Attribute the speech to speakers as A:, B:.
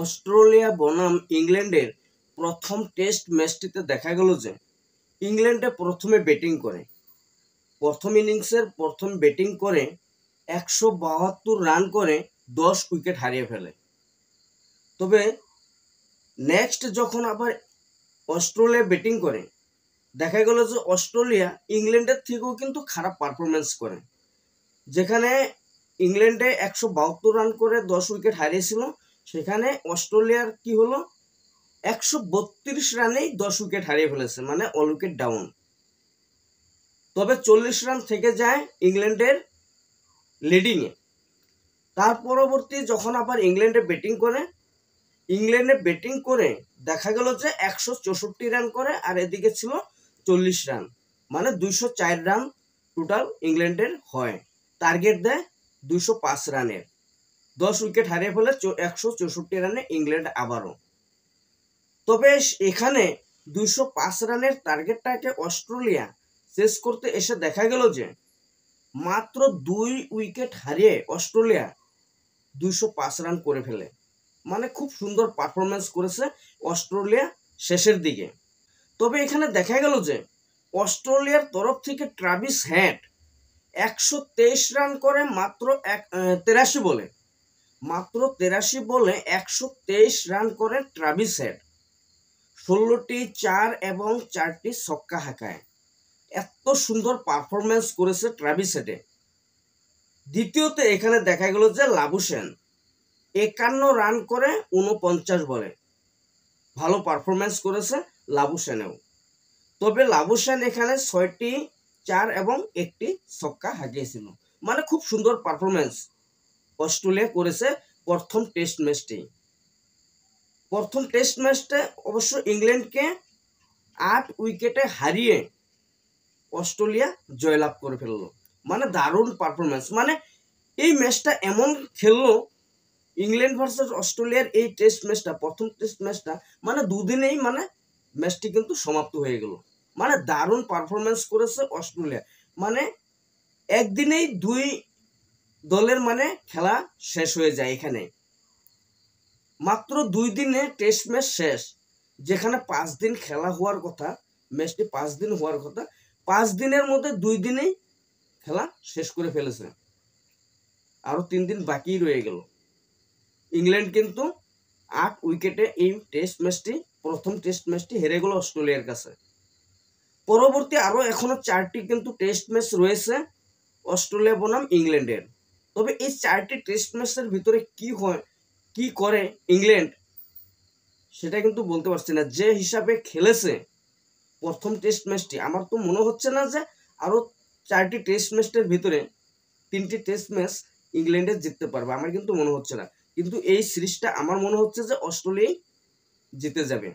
A: Australia বনাম ইংল্যান্ডের প্রথম টেস্ট ম্যাচটিতে দেখা গেল যে ইংল্যান্ডে প্রথমে ব্যাটিং করে, প্রথম ইনিংসের প্রথম ব্যাটিং করে 172 রান করে 10 উইকেট হারিয়ে ফেলে। তবে নেক্সট যখন আবার অস্ট্রেলিয়া ব্যাটিং করে দেখা গেল যে অস্ট্রেলিয়া ইংল্যান্ডের থেকেও কিন্তু খারাপ পারফরমেন্স করে, যেখানে ইংল্যান্ডে 172 রান করে 10 উইকেট হারিয়েছিল, সেখানে অস্ট্রেলিয়ার কি হলো 132 রানেই 10 উইকেট হারিয়ে ফেলেছে, মানে অল উইকেট ডাউন। তবে 40 রান থেকে যায় ইংল্যান্ডের লিডিংয়ে। তার পরবর্তী যখন আবার ইংল্যান্ডে ব্যাটিং করে দেখা গেল যে 164 রান করে, আর এদিকে ছিল 40 রান, মানে 204 রান টোটাল ইংল্যান্ডের হয়। টার্গেট দেয় 205 রানের, 10 উইকেট হারিয়ে ফেলে 164 রানে ইংল্যান্ড আবারও। তবে এখানে 205 রানের টার্গেটটাকে অস্ট্রেলিয়া শেষ করতে এসে দেখা গেল যে মাত্র 2 উইকেট হারিয়ে অস্ট্রেলিয়া 205 রান করে ফেলে, মানে খুব সুন্দর পারফরমেন্স করেছে অস্ট্রেলিয়া শেষের দিকে। তবে এখানে দেখা গেল যে অস্ট্রেলিয়ার তরফ থেকে ট্রাভিস হেড 123 রান করে মাত্র 83 বলে, 123 রান করে ট্রাভিস হেড, 16টি 4 এবং 4টি ছক্কা হাঁকায়। এত সুন্দর পারফরমেন্স করেছে ট্রাভিস হেডে। দ্বিতীয়তে এখানে দেখা গেল যে লাবুশেন 51 রান করে 49 বলে, ভালো পারফরমেন্স করেছে লাবুশেনেও। তবে লাবুশেন এখানে 6টি 4 এবং 1টি ছক্কা হাঁকিয়েছিল, মানে খুব সুন্দর পারফরমেন্স অস্ট্রেলিয়া করেছে প্রথম টেস্ট ম্যাচটা। অবশ্য ইংল্যান্ডকে 8 উইকেটে হারিয়ে অস্ট্রেলিয়া জয়লাভ করে ফেললো, মানে দারুণ পারফরমেন্স। মানে এই ম্যাচটা এমন খেললো ইংল্যান্ড ভার্সেস অস্ট্রেলিয়ার এই টেস্ট ম্যাচটা, প্রথম টেস্ট ম্যাচটা, মানে দুদিনেই মানে ম্যাচটি কিন্তু সমাপ্ত হয়ে গেল। মানে দারুণ পারফরমেন্স করেছে অস্ট্রেলিয়া, মানে একদিনেই দুই দলের মানে খেলা শেষ হয়ে যায়। এখানে মাত্র 2 দিনে টেস্ট ম্যাচ শেষ, যেখানে 5 দিন খেলা হওয়ার কথা, ম্যাচটি 5 দিন হওয়ার কথা, 5 দিনের মধ্যে 2 দিনেই খেলা শেষ করে ফেলেছে, আরো 3 দিন বাকি রয়ে গেল। ইংল্যান্ড কিন্তু 8 উইকেটে এই প্রথম টেস্ট ম্যাচটি হেরে গেল অস্ট্রেলিয়ার কাছে। পরবর্তী আরো এখনো 4টি কিন্তু টেস্ট ম্যাচ রয়েছে অস্ট্রেলিয়া বনাম ইংল্যান্ডের। তবে এই 4টি টেস্ট ম্যাচের ভিতরে কি করে ইংল্যান্ড সেটা কিন্তু বলতে পারছি না। যে হিসাবে খেলেছে প্রথম টেস্ট ম্যাচটি, আমার তো মনে হচ্ছে না যে আরো 4টি টেস্ট ম্যাচের ভিতরে 3টি টেস্ট ম্যাচ ইংল্যান্ডে জিততে পারবে, আমার কিন্তু মনে হচ্ছে না। কিন্তু এই সিরিজটা আমার মনে হচ্ছে যে অস্ট্রেলিয়াই জিতে যাবে।